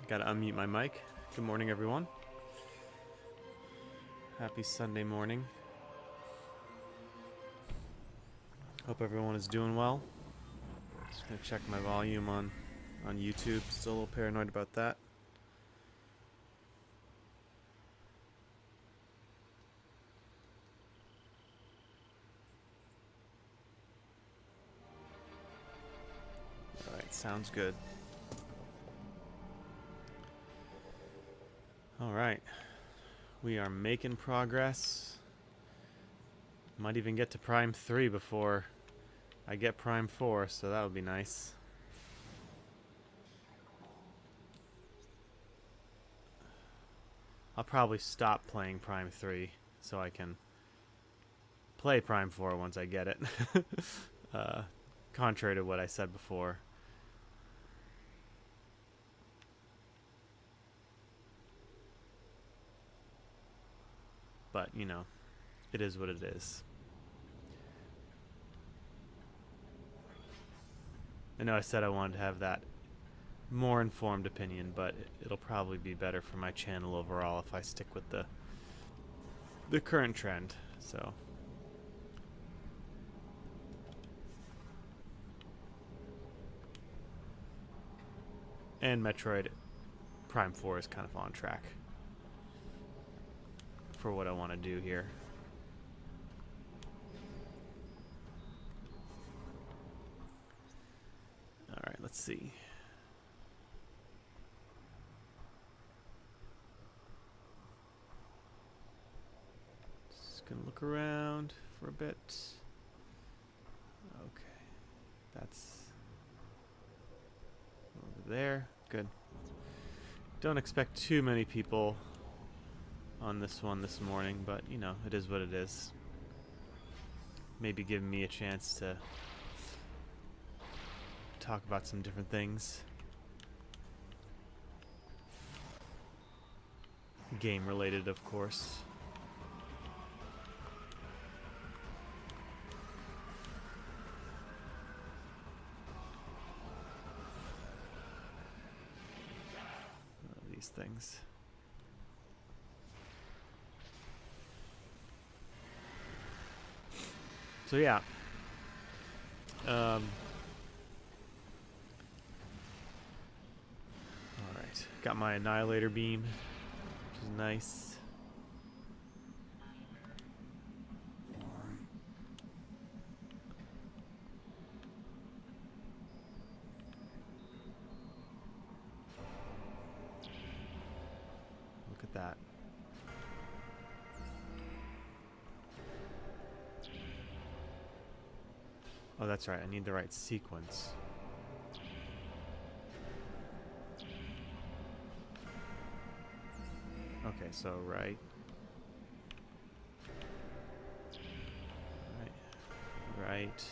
Gotta unmute my mic. Good morning, everyone. Happy Sunday morning. Hope everyone is doing well. Just gonna check my volume on YouTube. Still a little paranoid about that. Alright, sounds good. Alright. We are making progress. Might even get to Prime 3 before I get Prime 4, so that would be nice. I'll probably stop playing Prime 3 so I can play Prime 4 once I get it. Contrary to what I said before. But, you know, it is what it is. I know I said I wanted to have that more informed opinion, but it'll probably be better for my channel overall if I stick with the current trend. So and Metroid Prime 4 is kind of on track for what I want to do here. Alright, let's see. Just gonna look around for a bit. Okay. That's over there. Good. Don't expect too many people on this one this morning, but you know, it is what it is. Maybe giving me a chance to talk about some different things. Game related, of course. These things. So yeah. Alright. Got my Annihilator beam, which is nice. Look at that. Oh, that's right. I need the right sequence. Okay, so right. Right.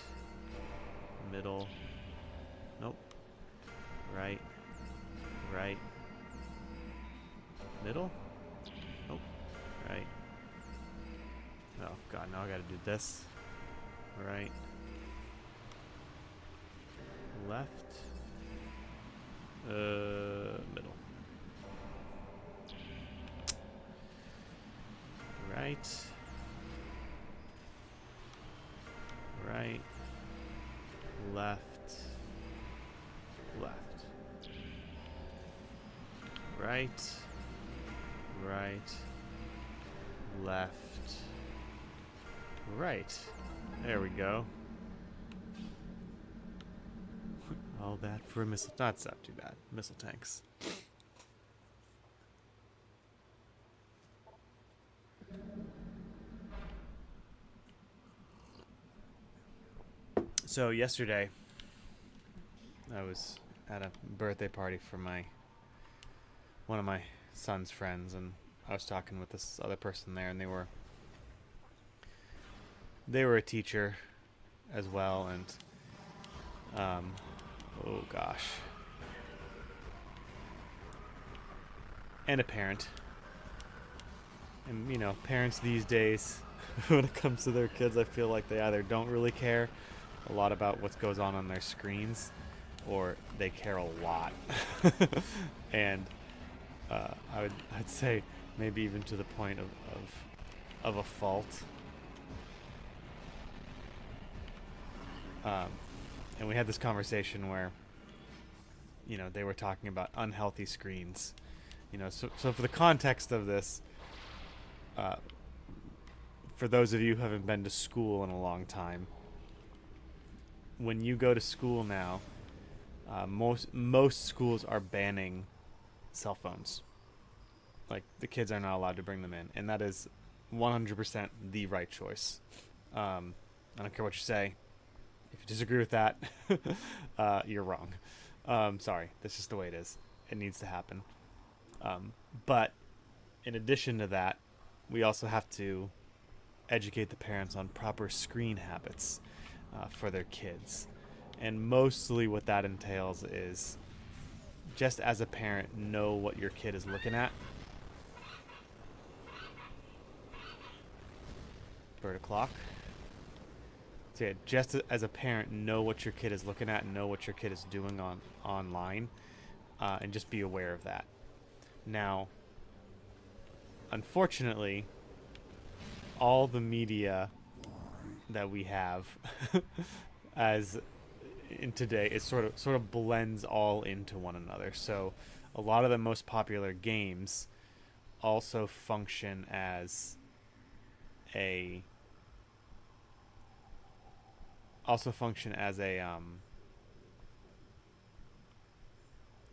Middle. Nope. Right. Right. Middle? Nope. Right. Oh, God, now I gotta do this. Right. Left. Middle. Right. Right. Left. Left. Right. Right. Left. Right. There we go. All that for a missile. That's not too bad. Missile tanks. So yesterday, I was at a birthday party for one of my son's friends, and I was talking with this other person there, and they were a teacher as well, and oh gosh, and a parent. And you know, parents these days, when it comes to their kids, I feel like they either don't really care a lot about what goes on their screens, or they care a lot. And I'd say maybe even to the point of a fault. And we had this conversation where, you know, they were talking about unhealthy screens. You know, so for the context of this, for those of you who haven't been to school in a long time, when you go to school now, most schools are banning cell phones. Like, the kids are not allowed to bring them in, and that is 100% the right choice. I don't care what you say. If you disagree with that, you're wrong. Sorry, that's just the way it is. It needs to happen. But in addition to that, we also have to educate the parents on proper screen habits for their kids. And mostly what that entails is, just as a parent, know what your kid is looking at. Bird o'clock. So yeah, just as a parent, know what your kid is looking at, know what your kid is doing online, and just be aware of that. Now, unfortunately, all the media that we have as in today, it sort of blends all into one another. So a lot of the most popular games also function as a oh,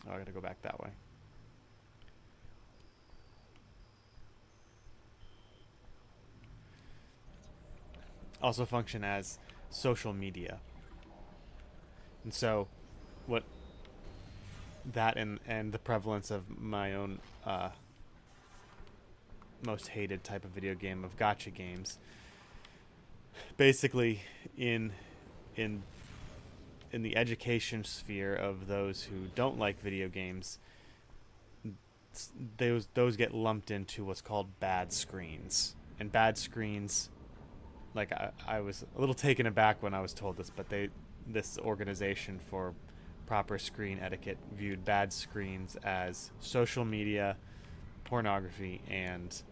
I gotta go back that way. Also function as social media. And so what that and the prevalence of my own most hated type of video game of gacha games, basically in the education sphere of those who don't like video games, those get lumped into what's called bad screens. And bad screens, like I was a little taken aback when I was told this, but this organization for proper screen etiquette viewed bad screens as social media, pornography, and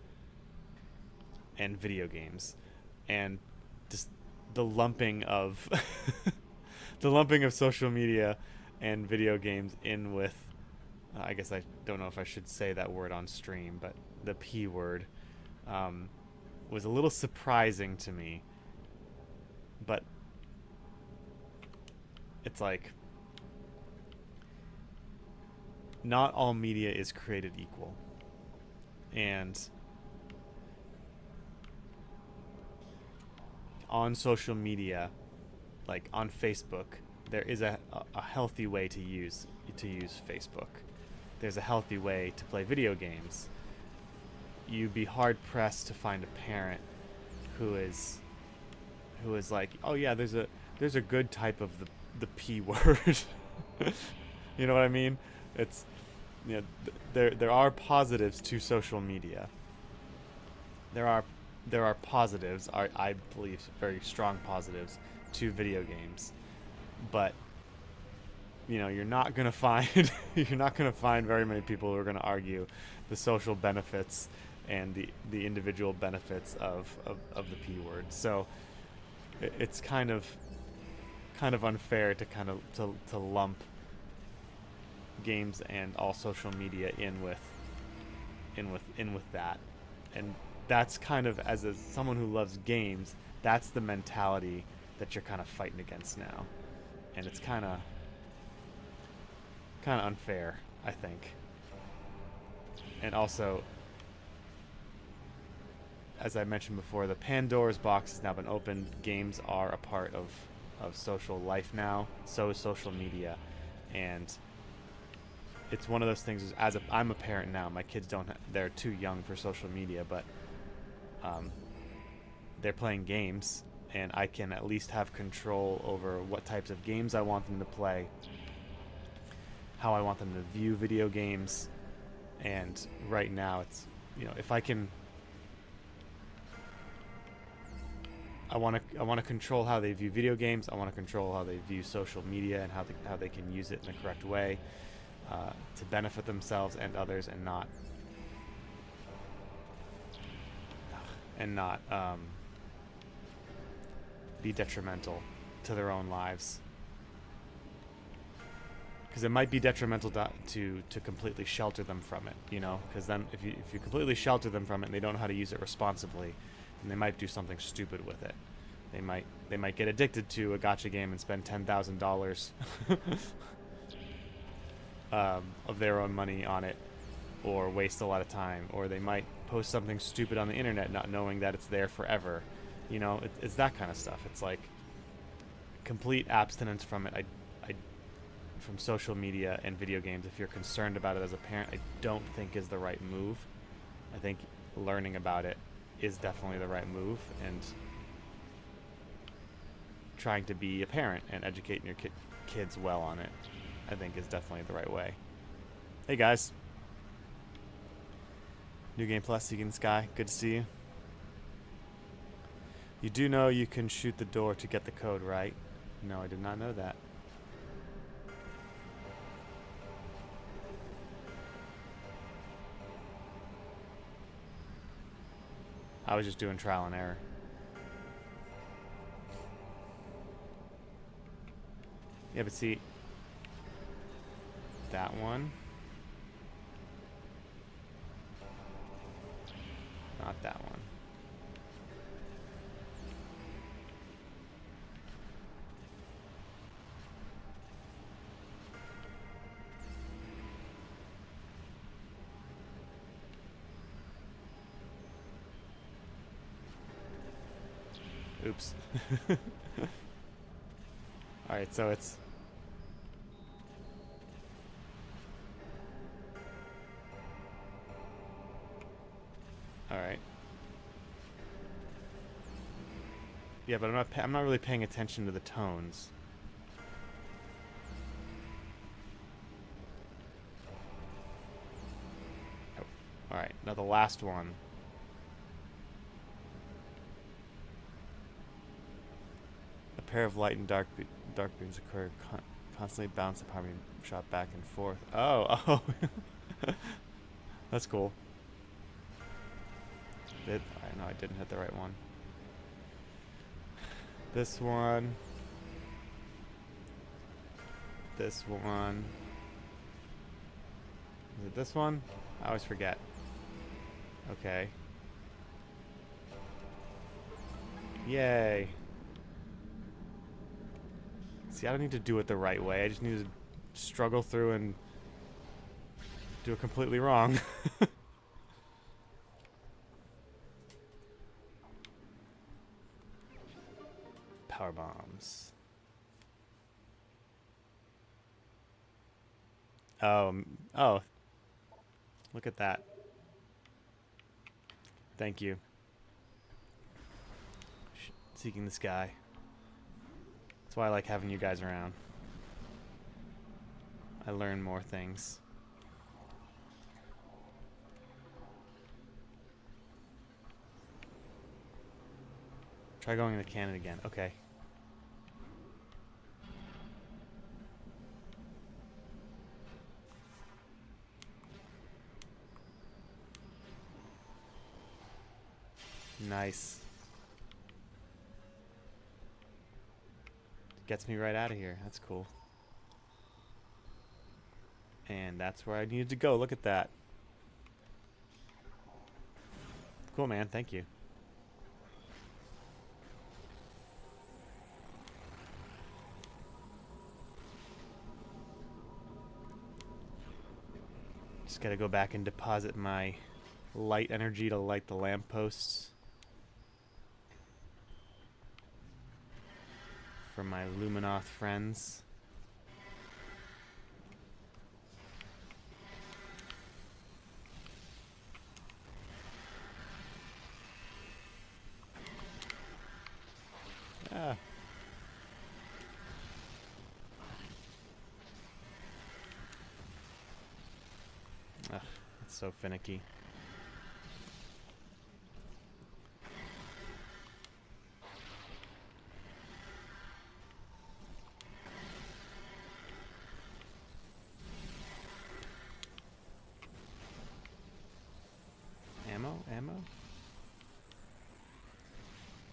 video games. And just the lumping of the lumping of social media and video games in with I guess I don't know if I should say that word on stream, but the P word was a little surprising to me. But it's like, not all media is created equal. And on social media, like on Facebook, there is a healthy way to use Facebook. There's a healthy way to play video games. You'd be hard pressed to find a parent who is like, oh yeah, there's a good type of the P word. You know what I mean? It's, you know, there are positives to social media. There are positives, I believe very strong positives to video games. But you know, you're not gonna find very many people who are gonna argue the social benefits and the individual benefits of the P word. So it's kind of unfair to lump games and all social media in with that. And that's kind of, as someone who loves games, that's the mentality that you're kind of fighting against now. And it's kind of unfair, I think. And also, as I mentioned before, the Pandora's box has now been opened. Games are a part of social life now. So is social media. And it's one of those things, I'm a parent now. My kids they're too young for social media, but they're playing games, and I can at least have control over what types of games I want them to play, how I want them to view video games. And right now it's, you know, if I can, I want to control how they view video games. I want to control how they view social media and how they can use it in the correct way. to benefit themselves and others, and not be detrimental to their own lives. Because it might be detrimental to completely shelter them from it, you know. Because then, if you completely shelter them from it and they don't know how to use it responsibly, then they might do something stupid with it. They might get addicted to a gacha game and spend $10,000 of their own money on it, or waste a lot of time, or they might post something stupid on the internet not knowing that it's there forever. You know, it's that kind of stuff. It's like complete abstinence from it. From social media and video games, if you're concerned about it as a parent, I don't think is the right move. I think learning about it is definitely the right move, and trying to be a parent and educating your kids well on it, I think is definitely the right way. Hey guys. New Game Plus, Seeking the Sky, good to see you. You do know you can shoot the door to get the code, right? No, I did not know that. I was just doing trial and error. Yeah, but see, that one, not that one. Oops. Alright, so it's... Alright. Yeah, but I'm not really paying attention to the tones. Oh. Alright, now the last one. A pair of light and dark beams occur, constantly bounce upon me, shot back and forth. Oh. That's cool. Alright, no, I didn't hit the right one. This one. This one. Is it this one? I always forget. Okay. Yay. See, I don't need to do it the right way. I just need to struggle through and do it completely wrong. Power bombs. Oh. Look at that. Thank you. Seeking the Sky. That's why I like having you guys around. I learn more things. Try going in the cannon again. Okay. Nice. Gets me right out of here. That's cool. And that's where I needed to go. Look at that. Cool, man. Thank you. Just gotta go back and deposit my light energy to light the lampposts for my Luminoth friends. Ah. Ugh, it's so finicky.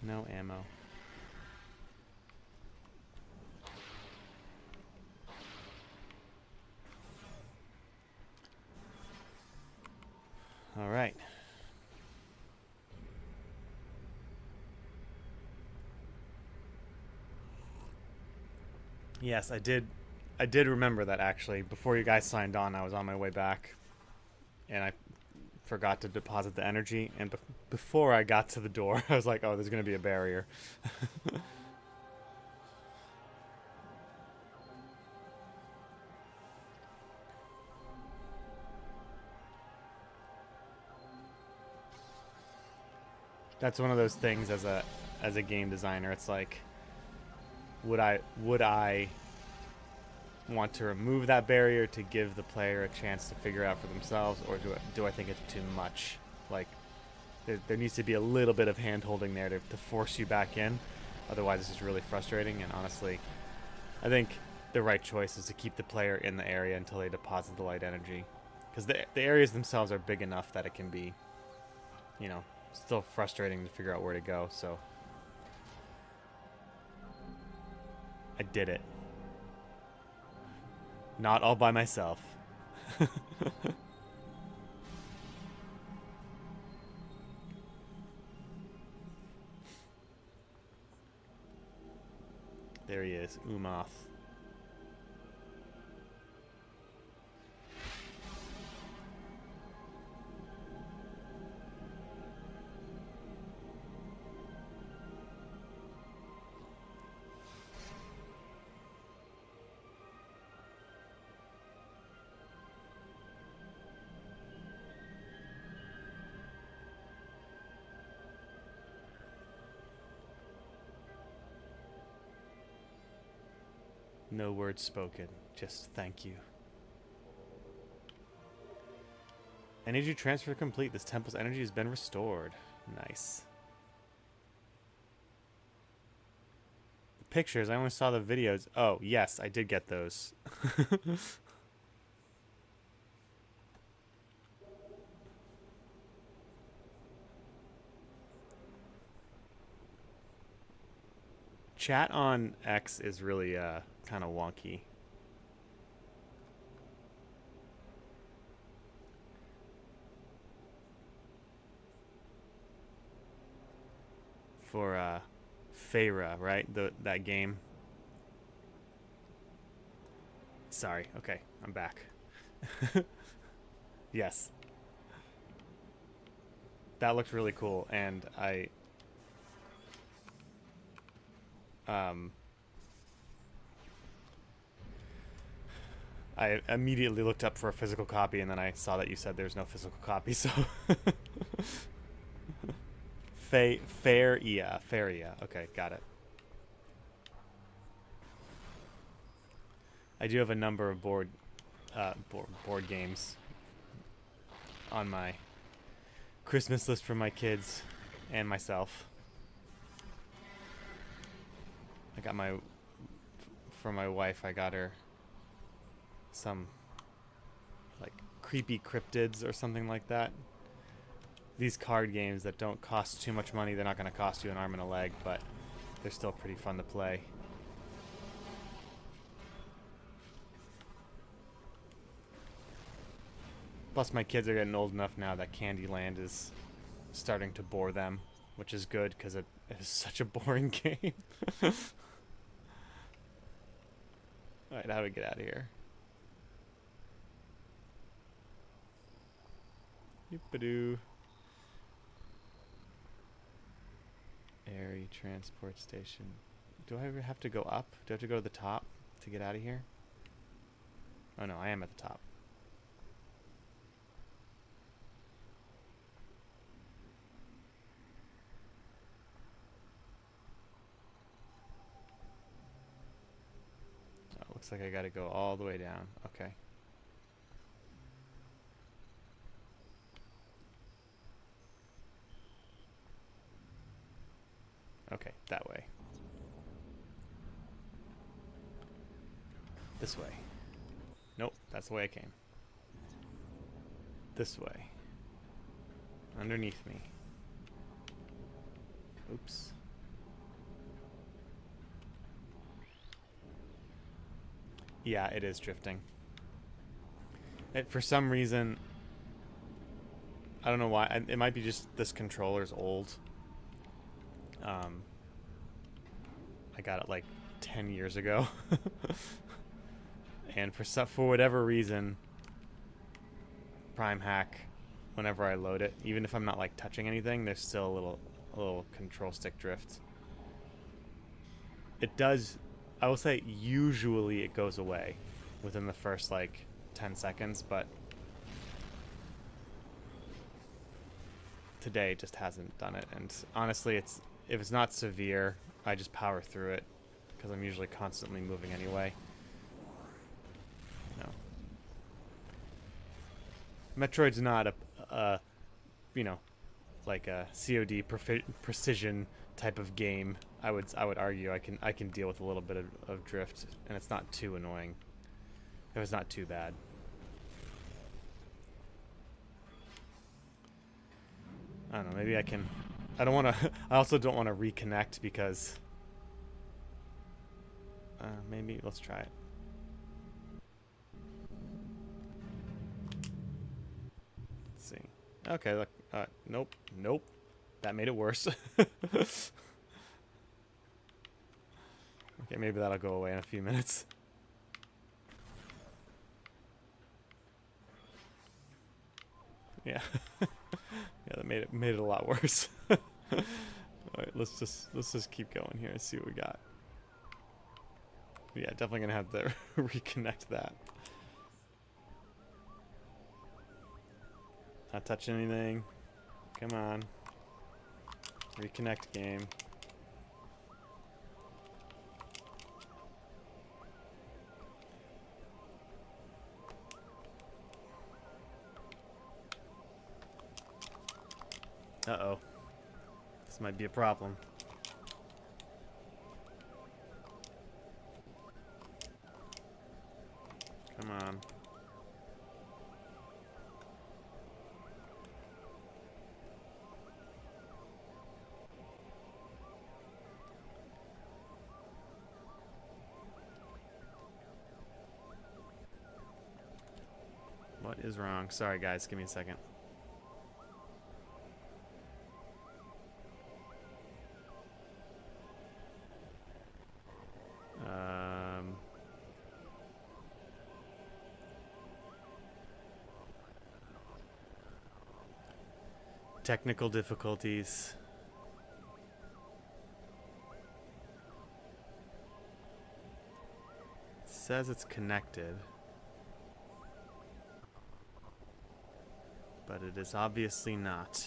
No ammo. All right. Yes, I did. I did remember that actually. Before you guys signed on, I was on my way back, and I forgot to deposit the energy. And before I got to the door, I was like, "Oh, there's gonna be a barrier." That's one of those things as a game designer. It's like, would I want to remove that barrier to give the player a chance to figure out for themselves, or do I think it's too much? Like, there needs to be a little bit of hand holding there to force you back in. Otherwise, it's just really frustrating. And honestly, I think the right choice is to keep the player in the area until they deposit the light energy, because the areas themselves are big enough that it can be, you know, still frustrating to figure out where to go. So I did it, not all by myself. There he is, Umoth. No words spoken, just thank you. Energy transfer complete. This temple's energy has been restored. Nice. The pictures, I only saw the videos. Oh, yes, I did get those. Chat on X is really kind of wonky. For Feyre, right? That game. Sorry. Okay, I'm back. Yes. That looked really cool, and I immediately looked up for a physical copy, and then I saw that you said there's no physical copy, so Faria. Okay, got it. I do have a number of board games on my Christmas list for my kids and myself. I got for my wife, I got her some like creepy cryptids or something like that. These card games that don't cost too much money, they're not going to cost you an arm and a leg, but they're still pretty fun to play. Plus, my kids are getting old enough now that Candyland is starting to bore them, which is good because it is such a boring game. Alright, how do we get out of here? Yoop-a-doo. Airy transport station. Do I ever have to go up? Do I have to go to the top to get out of here? Oh no, I am at the top. Oh, looks like I gotta go all the way down. Okay. Okay, that way. This way. Nope, that's the way I came. This way. Underneath me. Oops. Yeah, it is drifting. For some reason, I don't know why. It might be just this controller's old. I got it like 10 years ago. And for whatever reason, Prime Hack, whenever I load it, even if I'm not like touching anything, there's still a little control stick drift. It does, I will say usually it goes away within the first like 10 seconds, but today it just hasn't done it. And honestly, if it's not severe, I just power through it because I'm usually constantly moving anyway. No. Metroid's not a like a COD precision type of game. I would argue I can deal with a little bit of drift, and it's not too annoying. It was not too bad. I don't know. Maybe I can. I don't want to. I also don't want to reconnect because. Maybe let's try it. Let's see. Okay. Look. Nope. Nope. That made it worse. Okay. Maybe that'll go away in a few minutes. Yeah. Yeah, that made it a lot worse. All right, let's just keep going here and see what we got. Yeah, definitely gonna have to reconnect that. Not touch anything. Come on. Reconnect game. Uh-oh. This might be a problem. Come on. What is wrong? Sorry, guys. Give me a second. Technical difficulties. It says it's connected. But it is obviously not.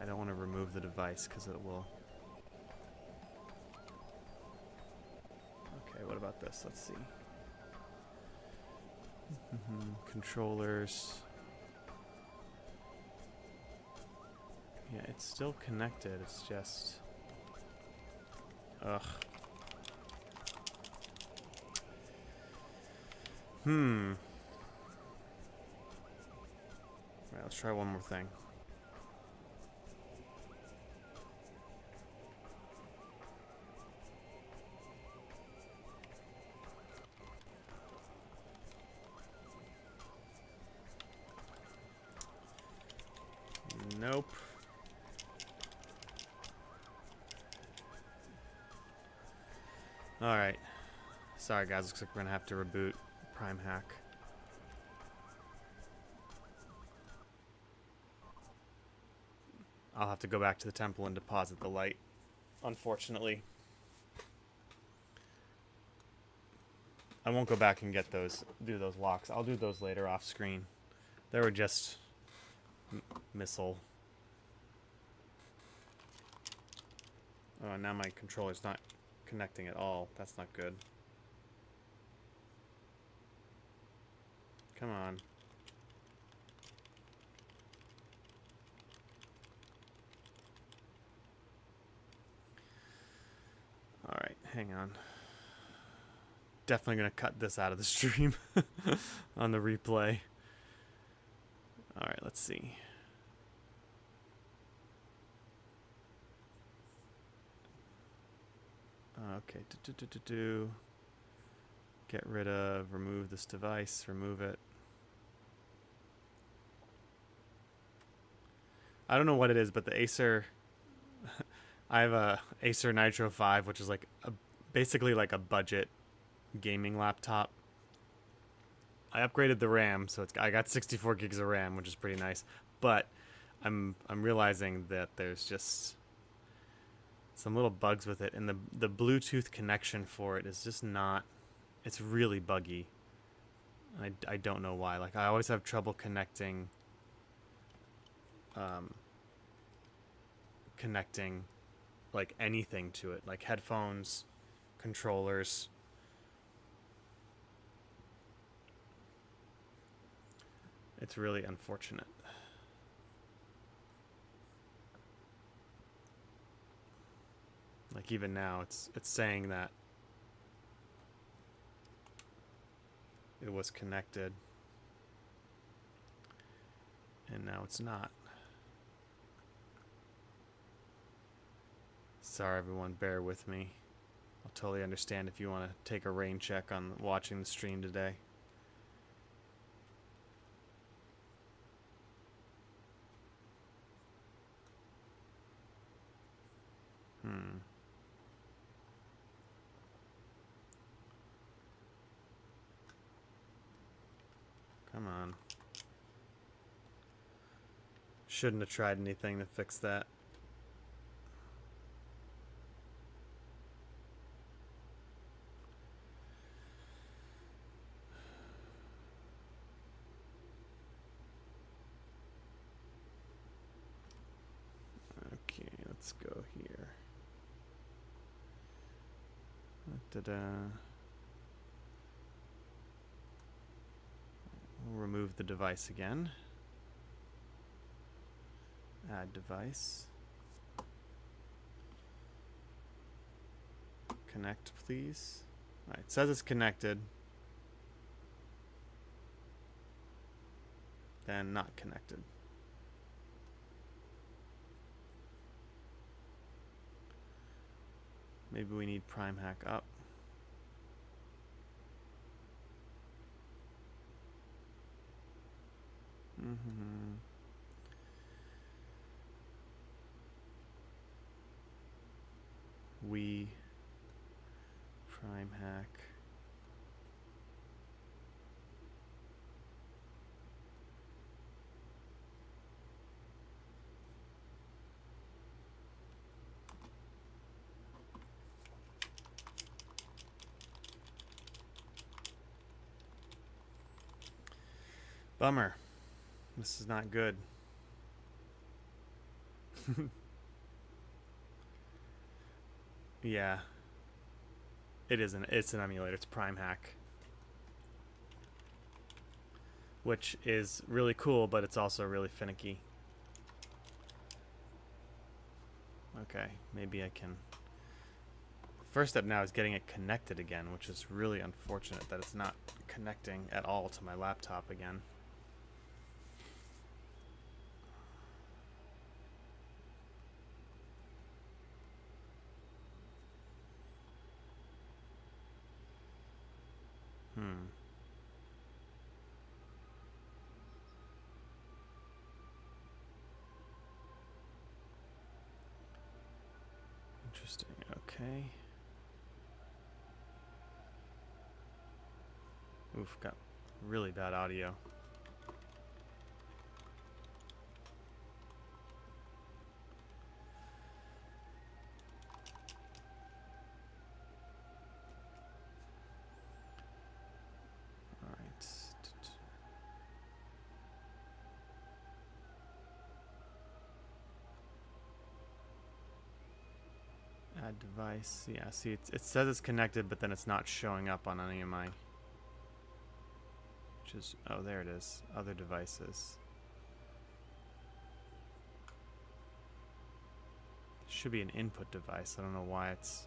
I don't want to remove the device because it will. Okay, what about this? Let's see. Controllers. Yeah, it's still connected. It's just. Ugh. Alright, let's try one more thing. Nope. Alright. Sorry guys, looks like we're gonna have to reboot Prime Hack. I'll have to go back to the temple and deposit the light, unfortunately. I won't go back and do those locks. I'll do those later off screen. They were just missile. Oh, now my controller's not connecting at all. That's not good. Come on. Alright, hang on. Definitely gonna cut this out of the stream on the replay. Alright, let's see. Okay. Get rid of, remove this device, remove it. I don't know what it is, but the Acer, I have a Acer Nitro 5, which is like basically like a budget gaming laptop. I upgraded the RAM, so I got 64 gigs of RAM, which is pretty nice. But I'm realizing that there's just some little bugs with it, and the Bluetooth connection for it is just not. It's really buggy. I don't know why. Like I always have trouble connecting. Connecting like anything to it, like headphones, controllers. It's really unfortunate. Like even now it's saying that it was connected and now it's not. Sorry everyone, bear with me. I'll totally understand if you want to take a rain check on watching the stream today. Come on. Shouldn't have tried anything to fix that. Okay, let's go here. Da-da. We'll remove the device again. Add device. Connect, please. All right, it says it's connected. Then not connected. Maybe we need Prime Hack up. We Prime Hack. Bummer. This is not good. Yeah. It's an emulator. It's Prime Hack. Which is really cool, but it's also really finicky. Okay, maybe I can... First step now is getting it connected again, which is really unfortunate that it's not connecting at all to my laptop again. Interesting. Okay. Oof, got really bad audio. All right. Add device. Yeah, see, it says it's connected, but then it's not showing up on any of my... Which is... Oh, there it is. Other devices. Should be an input device. I don't know why it's...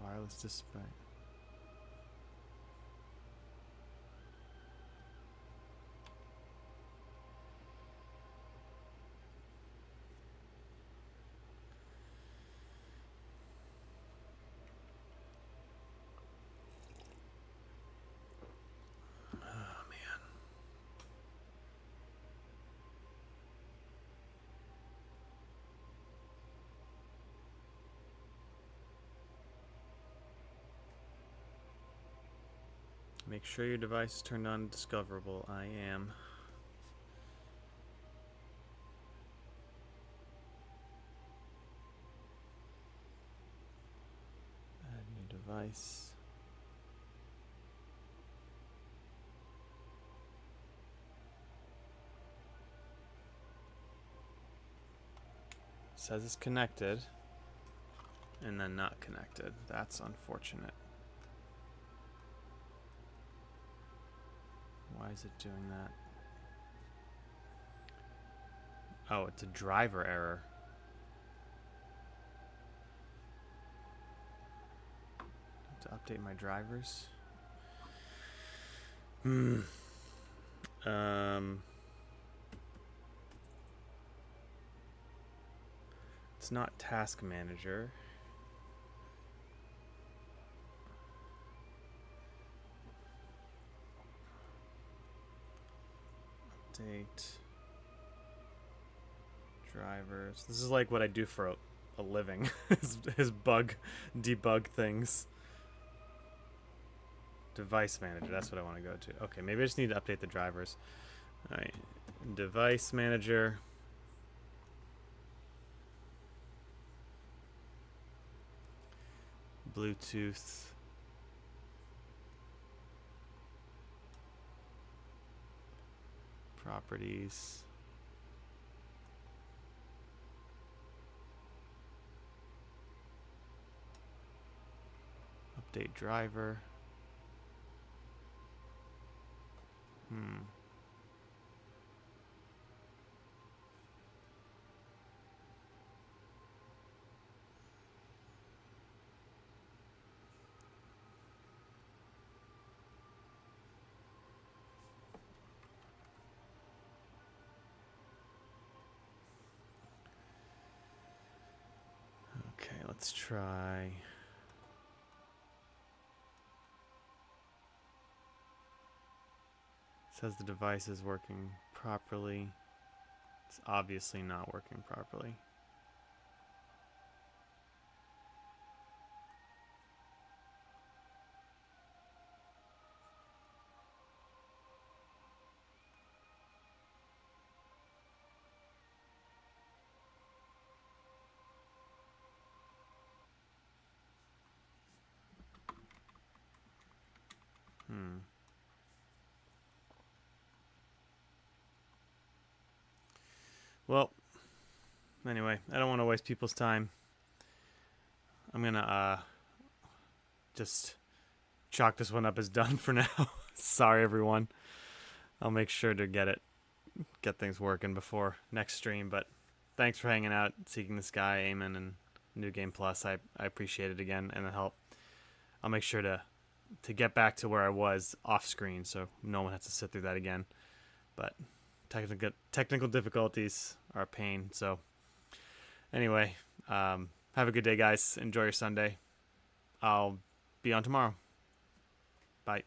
Wireless display. Make sure your device is turned on discoverable. I am. Add new device. Says it's connected, and then not connected. That's unfortunate. Why is it doing that? Oh, it's a driver error. To update my drivers. It's not task manager. Update drivers. This is like what I do for a living. His bug debug things. Device manager, that's what I want to go to. Okay, maybe I just need to update the drivers. Alright, device manager. Bluetooth. Properties. Update driver. Okay, let's try. Says the device is working properly. It's obviously not working properly. Well, anyway, I don't want to waste people's time. I'm gonna just chalk this one up as done for now. Sorry, everyone. I'll make sure to get things working before next stream. But thanks for hanging out, Seeking the Sky, Eamon, and New Game Plus. I appreciate it again and the help. I'll make sure to get back to where I was off screen, so no one has to sit through that again. But technical difficulties are a pain. So anyway, have a good day, guys. Enjoy your Sunday. I'll be on tomorrow. Bye.